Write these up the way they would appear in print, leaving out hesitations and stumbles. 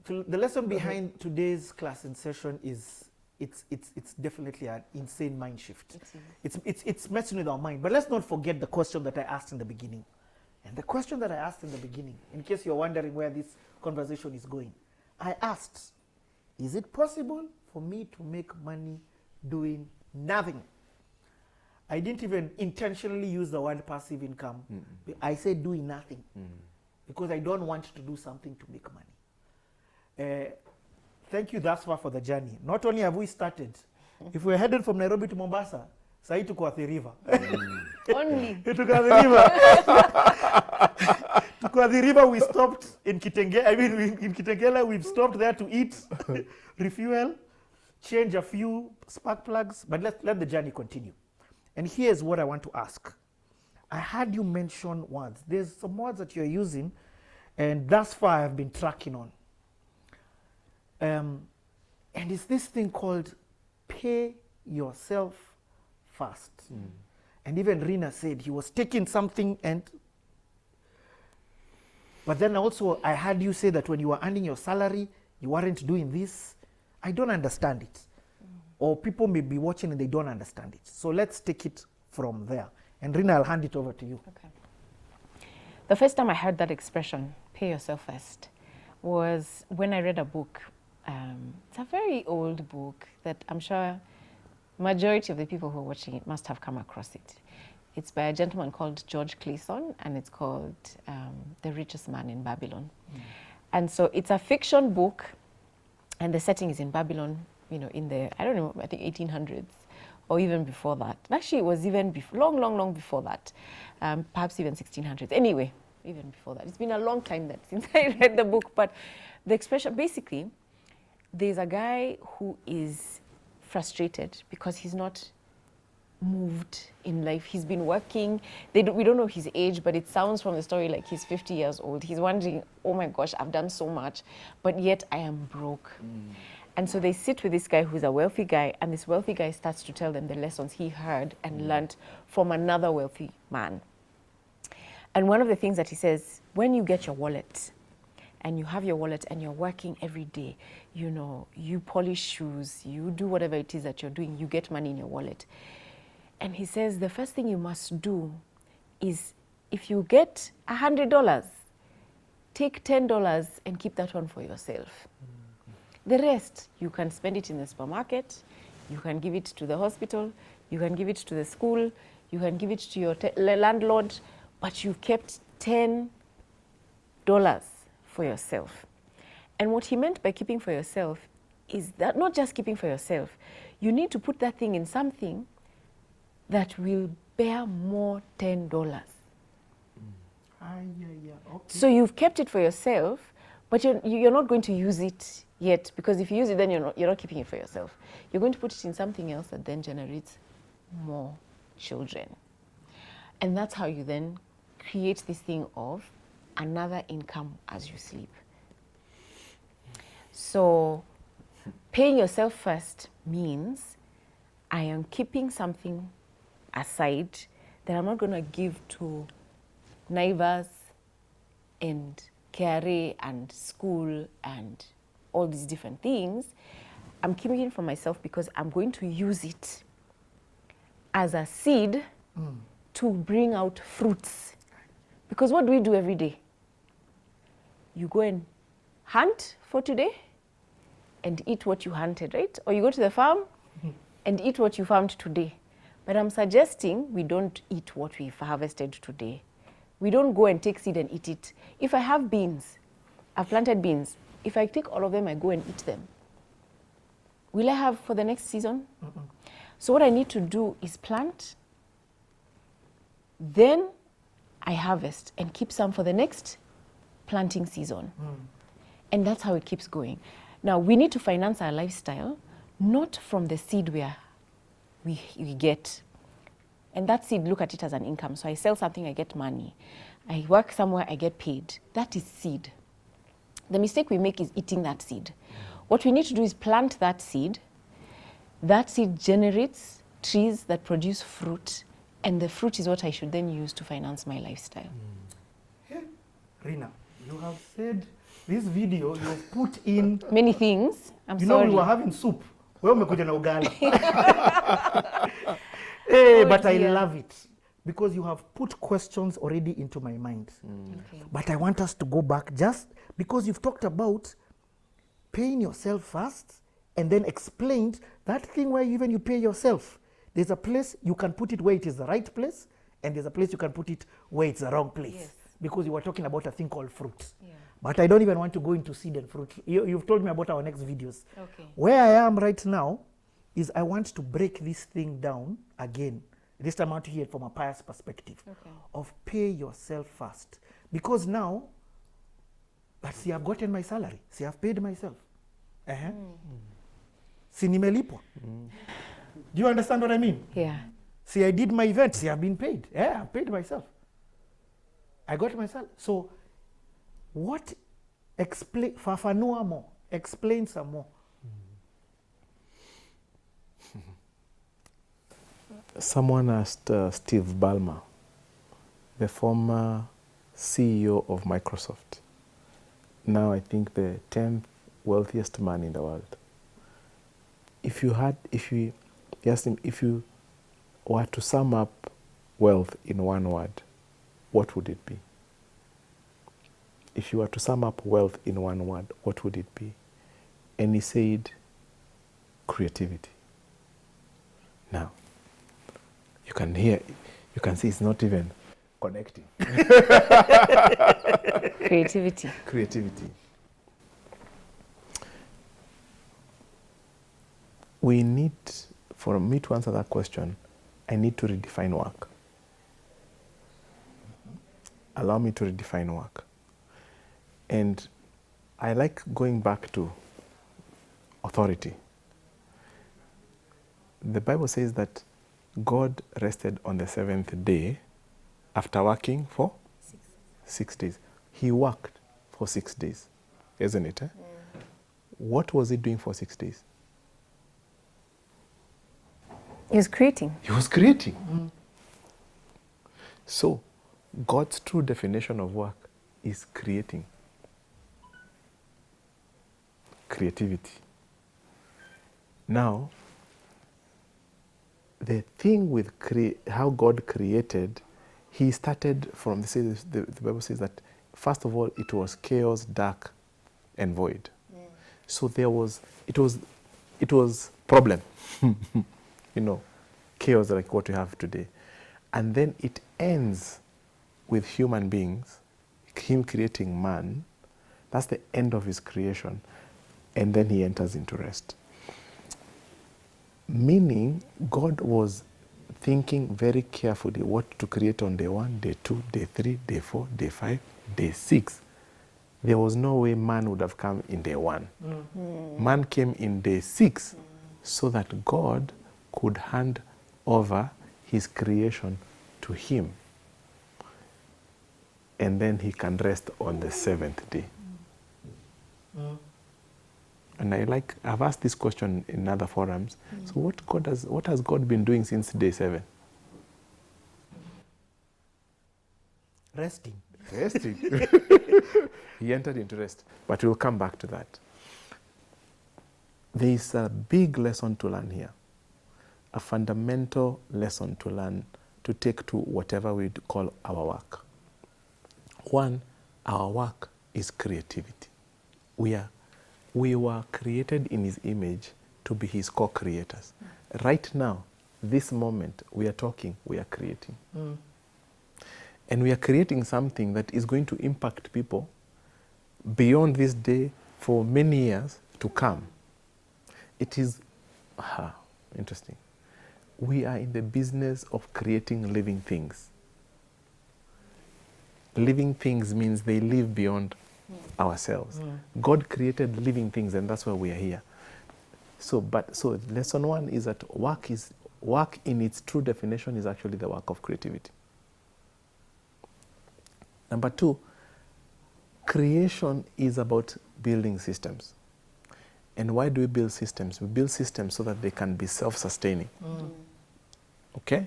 the lesson behind today's class in session is it's definitely an insane mind shift. It's messing with our mind. But let's not forget the question that I asked in the beginning. And the question that I asked in the beginning, in case you're wondering where this conversation is going, I asked, is it possible for me to make money doing nothing? I didn't even intentionally use the word passive income. I said doing nothing because I don't want to do something to make money. Thank you thus far for the journey. Not only have we started, if we're headed from Nairobi to Mombasa, Sai to Kwathi River. Only. To Kwathi River. To Kwathi River, we stopped in Kitengela. In Kitengela, we've stopped there to eat, refuel, change a few spark plugs, but let the journey continue. And here's what I want to ask. I heard you mention words. There's some words that you're using, and thus far I've been tracking on. And it's this thing called pay yourself first. And even Rina said he was taking something but then also I heard you say that when you were earning your salary, you weren't doing this. I don't understand it. Or people may be watching and they don't understand it. So let's take it from there. And Rina, I'll hand it over to you. Okay. The first time I heard that expression, pay yourself first, was when I read a book. It's a very old book that I'm sure majority of the people who are watching it must have come across it. It's by a gentleman called George Cleason, and it's called The Richest Man in Babylon. And so it's a fiction book, and the setting is in Babylon, you know, in the, I don't know, I think 1800s, or even before that. Actually, it was even long before that, perhaps even 1600s. Anyway, even before that. It's been a long time since I read the book, but the expression, basically, there's a guy who is frustrated because he's not moved in life. He's been working. We don't know his age, but it sounds from the story like he's 50 years old. He's wondering, oh my gosh, I've done so much, but yet I am broke. And so they sit with this guy who's a wealthy guy, and this wealthy guy starts to tell them the lessons he heard and learned from another wealthy man. And one of the things that he says, when you get your wallet, and you have your wallet and you're working every day, you know, you polish shoes, you do whatever it is that you're doing, you get money in your wallet. And he says the first thing you must do is, if you get $100, take $10 and keep that one for yourself. The rest, you can spend it in the supermarket, you can give it to the hospital, you can give it to the school, you can give it to your landlord, but you've kept $10 for yourself. And what he meant by keeping for yourself is that not just keeping for yourself, you need to put that thing in something that will bear more $10. Okay. So you've kept it for yourself, but you're not going to use it yet, because if you use it, then you're not keeping it for yourself. You're going to put it in something else that then generates more children. And that's how you then create this thing of another income as you sleep. So paying yourself first means I am keeping something aside that I'm not going to give to neighbors and KRA and school and all these different things. I'm keeping it for myself because I'm going to use it as a seed to bring out fruits. Because what do we do every day? You go and hunt for today and eat what you hunted, right? Or you go to the farm and eat what you farmed today. But I'm suggesting we don't eat what we've harvested today. We don't go and take seed and eat it. If I have beans, I've planted beans. If I take all of them, I go and eat them. Will I have for the next season? So what I need to do is plant, then I harvest and keep some for the next planting season. And that's how it keeps going. Now, we need to finance our lifestyle, not from the seed we get. And that seed, look at it as an income. So I sell something, I get money. I work somewhere, I get paid. That is seed. The mistake we make is eating that seed. What we need to do is plant that seed. That seed generates trees that produce fruit, and the fruit is what I should then use to finance my lifestyle. Rina, you have said this video you've put in Many things. I'm you sorry. know we were having soup. Wewe umekuja na ugali. Hey, Oh, but I dear. love it because you have put questions already into my mind. Okay. But I want us to go back just because you've talked about paying yourself first and then explained that thing where even you pay yourself. There's a place you can put it where it is the right place, and there's a place you can put it where it's the wrong place. Yes. Because you were talking about a thing called fruit. Yeah. But I don't even want to go into seed and fruit. You've told me about our next videos. Okay. Where I am right now is I want to break this thing down again. This time I want to hear it from a pious perspective of pay yourself first. Because now, but see, I've gotten my salary. See, I've paid myself. See, nimelipwa. Do you understand what I mean? Yeah. See, I did my event. See, I've been paid. Yeah, I've paid myself. I got my salary. So, what explain, fafanua more, explain some more. Someone asked Steve Ballmer, the former CEO of Microsoft, now I think the 10th wealthiest man in the world. If you asked him, if you were to sum up wealth in one word, what would it be? If you were to sum up wealth in one word, what would it be? And he said, creativity. Now, you can hear, you can see it's not even connecting. Creativity. Creativity. We need, for me to answer that question, I need to redefine work. Allow me to redefine work. And I like going back to authority. The Bible says that God rested on the seventh day after working for 6 days. He worked for 6 days, isn't it? What was he doing for 6 days? He was creating. He was creating. So, God's true definition of work is creating. Creativity. Now, the thing with how God created, he started from, the Bible says that, first of all, it was chaos, dark, and void. So it was problem. You know, chaos like what we have today. And then it ends with human beings, him creating man. That's the end of his creation. And then he enters into rest. Meaning, God was thinking very carefully what to create on day 1, day 2, day 3, day 4, day 5, day 6. There was no way man would have come in day 1. Man came in day 6 so that God could hand over his creation to him. And then he can rest on the 7th day. And I've asked this question in other forums. So what has God been doing since day 7? Resting. Resting. He entered into rest. But we'll come back to that. There is a big lesson to learn here. A fundamental lesson to learn to take to whatever we call our work. One, our work is creativity. We were created in his image to be his co-creators. Right now, this moment, we are talking, we are creating. And we are creating something that is going to impact people beyond this day for many years to come. It is, interesting. We are in the business of creating living things. Living things means they live beyond ourselves. God created living things, and that's why we are here. So lesson 1 is that work in its true definition is actually the work of creativity. Number 2, creation is about building systems. And why do we build systems? We build systems so that they can be self-sustaining. Okay?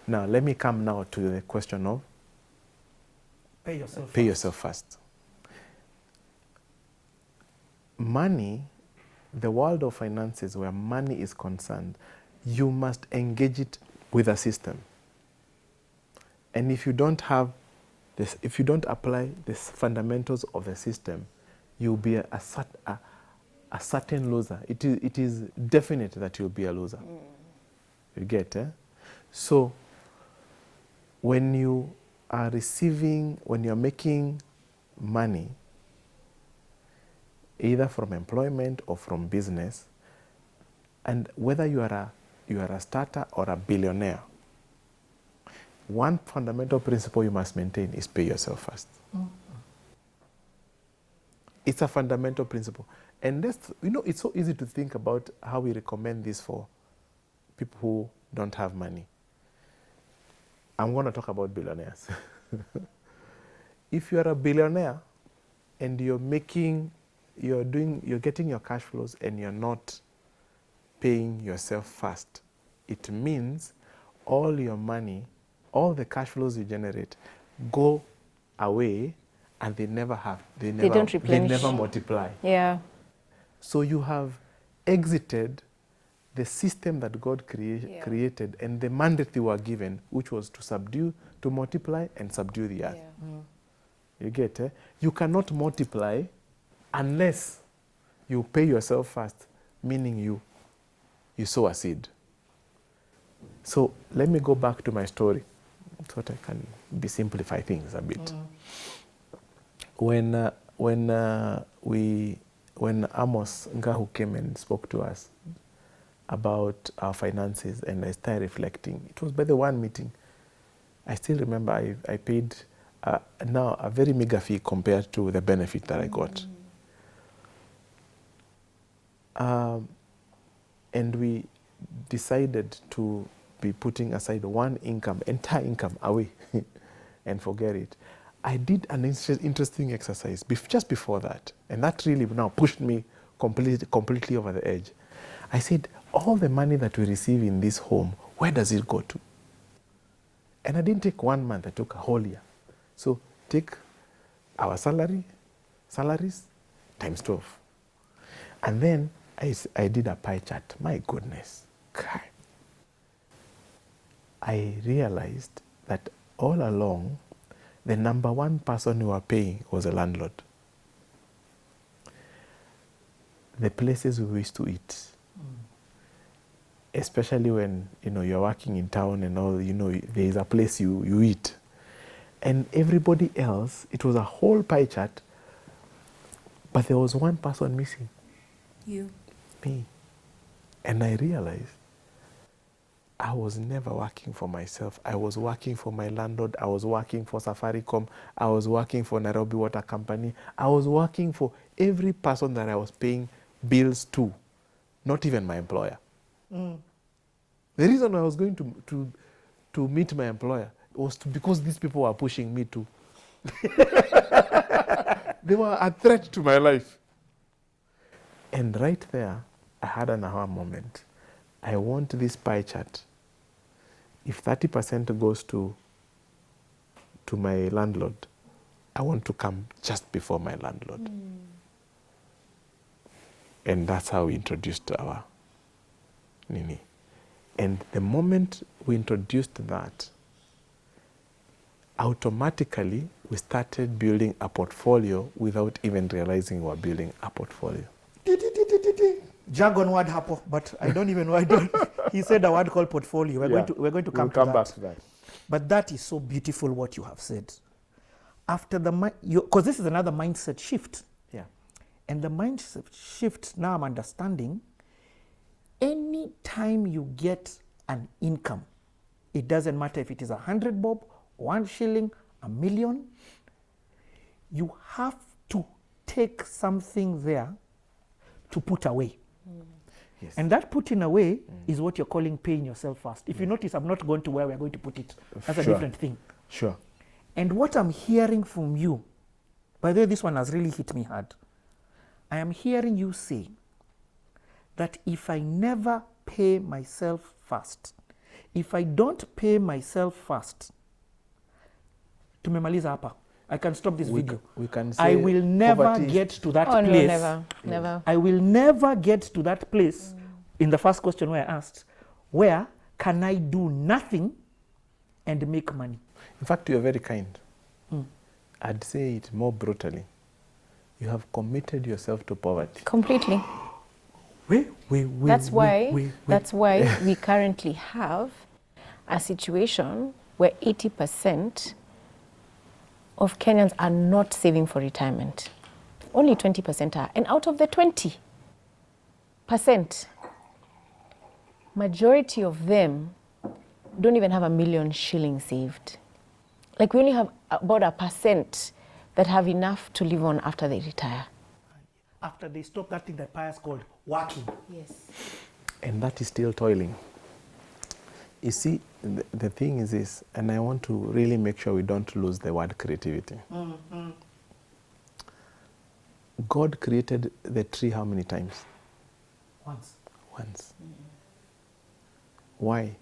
Now, let me come now to the question of Pay yourself pay yourself first. money, the world of finances where money is concerned, you must engage it with a system. And if you don't have this, if you don't apply the fundamentals of the system, you'll be a certain loser. It is definite that you'll be a loser. You get, eh? So when you are receiving, when you're making money, either from employment or from business, and whether you are a starter or a billionaire, one fundamental principle you must maintain is pay yourself first. It's a fundamental principle. And that's, it's so easy to think about how we recommend this for people who don't have money. I'm going to talk about billionaires. If you are a billionaire and you're getting your cash flows and you're not paying yourself first, it means all your money, all the cash flows you generate go away and they never multiply. Yeah. So you have exited the system that God created and the mandate they were given, which was to subdue, to multiply and subdue the earth. You get it? You cannot multiply unless you pay yourself first, meaning you sow a seed. So let me go back to my story so that I can simplify things a bit. When Amos Ngahu came and spoke to us about our finances and I started reflecting, it was by the one meeting. I still remember I paid now a very meager fee compared to the benefit that I got. And we decided to be putting aside one entire income away and forget it. I did an interesting exercise just before that, and that really now pushed me completely over the edge. I said, all the money that we receive in this home, where does it go to? And I didn't take 1 month, I took a whole year. So take our salaries times 12. And then I did a pie chart. My goodness. I realized that all along, the number one person who were paying was the landlord. The places we used to eat, especially when you're working in town and all, there is a place you eat. And everybody else, it was a whole pie chart, but there was one person missing. You. Me. And I realized I was never working for myself. I was working for my landlord. I was working for Safaricom. I was working for Nairobi Water Company. I was working for every person that I was paying bills to, not even my employer. The reason I was going to meet my employer was because these people were pushing me to. They were a threat to my life. And right there, I had an aha moment. I want this pie chart. If 30% goes to my landlord, I want to come just before my landlord. And that's how we introduced our Nini. And the moment we introduced that, automatically we started building a portfolio without even realizing we were building a portfolio. Jargon word hapo, but I don't even know. He said a word called portfolio. We're going to come back to that. But that is so beautiful what you have said. After because this is another mindset shift. Yeah. And the mindset shift, now I'm understanding, any time you get an income, it doesn't matter if it is 100 bob, 1 shilling, 1 million, you have to take something there to put away. Yes. And that putting away is what you're calling paying yourself first. If you notice, I'm not going to where we're going to put it. That's a different thing. Sure. And what I'm hearing from you, by the way, this one has really hit me hard. I am hearing you say that if I never pay myself first, if I don't pay myself first, tumemaliza hapa. I can stop this video. We can say I will never poverty get to that Oh, place. no, never, never. I will never get to that place in the first question where I asked, where can I do nothing and make money? In fact, you are very kind. I'd say it more brutally. You have committed yourself to poverty. Completely. That's why we currently have a situation where 80% of Kenyans are not saving for retirement. Only 20% are. And out of the 20%, majority of them don't even have 1 million shillings saved. Like we only have about 1% that have enough to live on after they retire. After they stop that thing that Pius called working. Yes. And that is still toiling. You see, the thing is this, and I want to really make sure we don't lose the word creativity. God created the tree how many times? Once. Why?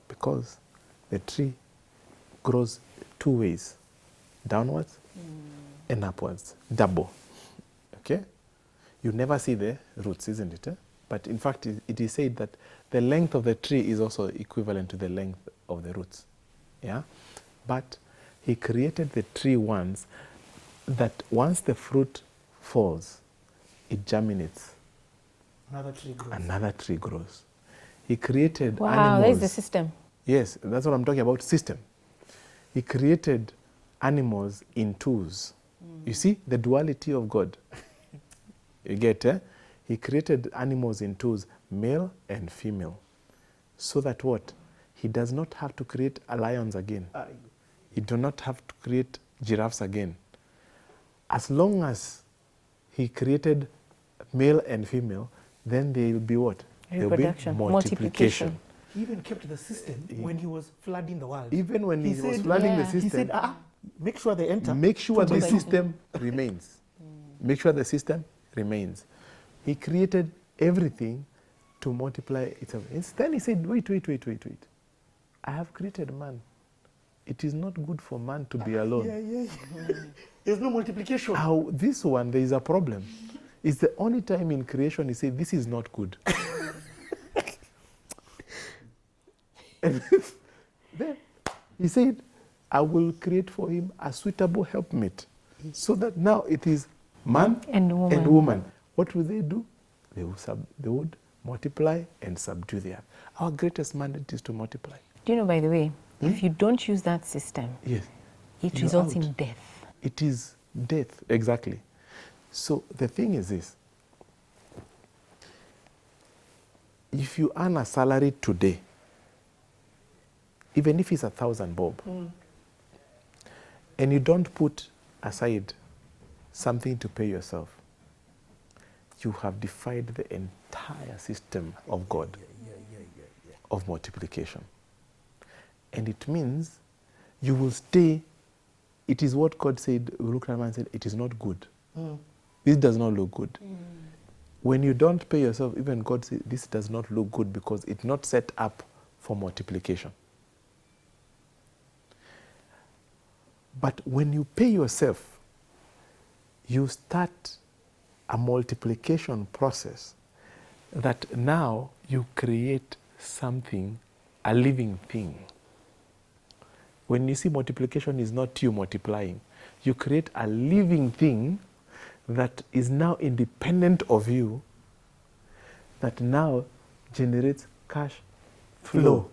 Because the tree grows 2 ways, downwards and upwards, double. Okay? You never see the roots, isn't it? But in fact, it is said that the length of the tree is also equivalent to the length of the roots. Yeah? But he created the tree once, that once the fruit falls, it germinates. Another tree grows. He created animals. Wow, there's the system. Yes, that's what I'm talking about, system. He created animals in twos. You see, the duality of God. You get, He created animals in twos, male and female. So that what? He does not have to create lions again. He does not have to create giraffes again. As long as he created male and female, then there will be what? There will be multiplication. He even kept the system when he was flooding the world. Even when he was flooding the system. He said, make sure they enter. Make sure the system remains. Make sure the system remains. He created everything to multiply itself. Then he said, wait. I have created man. It is not good for man to be alone. There's no multiplication. This one, there is a problem. It's the only time in creation he said, this is not good. And then he said, I will create for him a suitable helpmate. So that now it is man and woman. What will they do? They would multiply and subdue the earth. Our greatest mandate is to multiply. Do you know, by the way, if you don't use that system, it results in death. It is death, exactly. So the thing is this. If you earn a salary today, even if it's 1,000 bob, and you don't put aside something to pay yourself, you have defied the entire system of God of multiplication. And it means you will stay. It is what God said, we looked at him and said, it is not good. This does not look good. When you don't pay yourself, even God says, this does not look good because it's not set up for multiplication. But when you pay yourself, you start a multiplication process that now you create something, a living thing. When you see multiplication is not you multiplying, you create a living thing that is now independent of you, that now generates cash flow.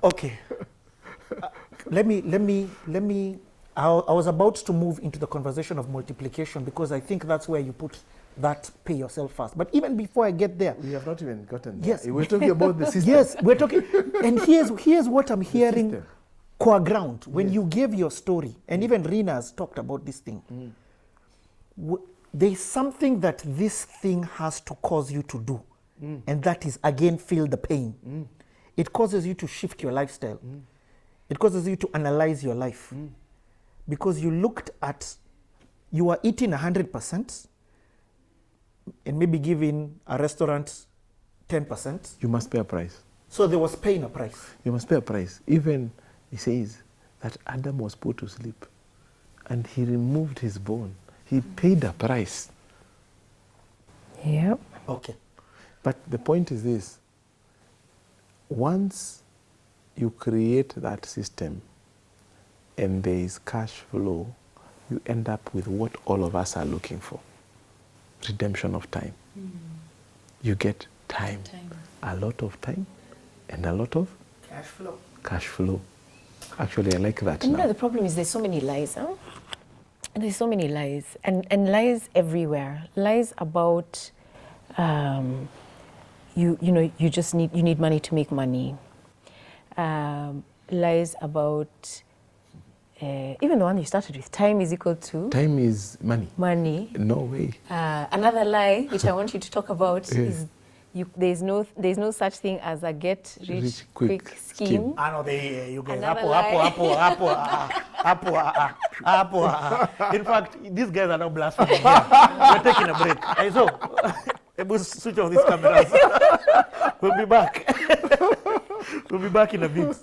Okay. Let me. I was about to move into the conversation of multiplication because I think that's where you put that pay yourself first. But even before I get there, we have not even gotten there. Yes, we're talking about the system. Yes, we're talking. And here's what I'm hearing. Core ground when you gave your story, and even Rina has talked about this thing. There's something that this thing has to cause you to do, and that is again feel the pain. It causes you to shift your lifestyle. It causes you to analyze your life. Because you looked at, you are eating 100% and maybe giving a restaurant 10%. You must pay a price. So there was paying a price. You must pay a price. Even He says that Adam was put to sleep and he removed his bone. He paid a price. Yep. Okay. But the point is this. Once you create that system and there is cash flow, you end up with what all of us are looking for. Redemption of time. You get time. A lot of time and a lot of Cash flow. cash flow. Actually, I like that And now. the problem is there's so many lies, huh? There's so many lies, and lies everywhere. Lies about, you need money to make money. Lies about, even the one you started with, time is equal to Time is money. money. No way. Another lie, which I want you to talk about, is there's no such thing as a get rich quick scheme. I know you guys. Another Apple. In fact, these guys are not blaspheming here. We're taking a break. So, we'll switch off these cameras. We'll be back. We'll be back in a bit.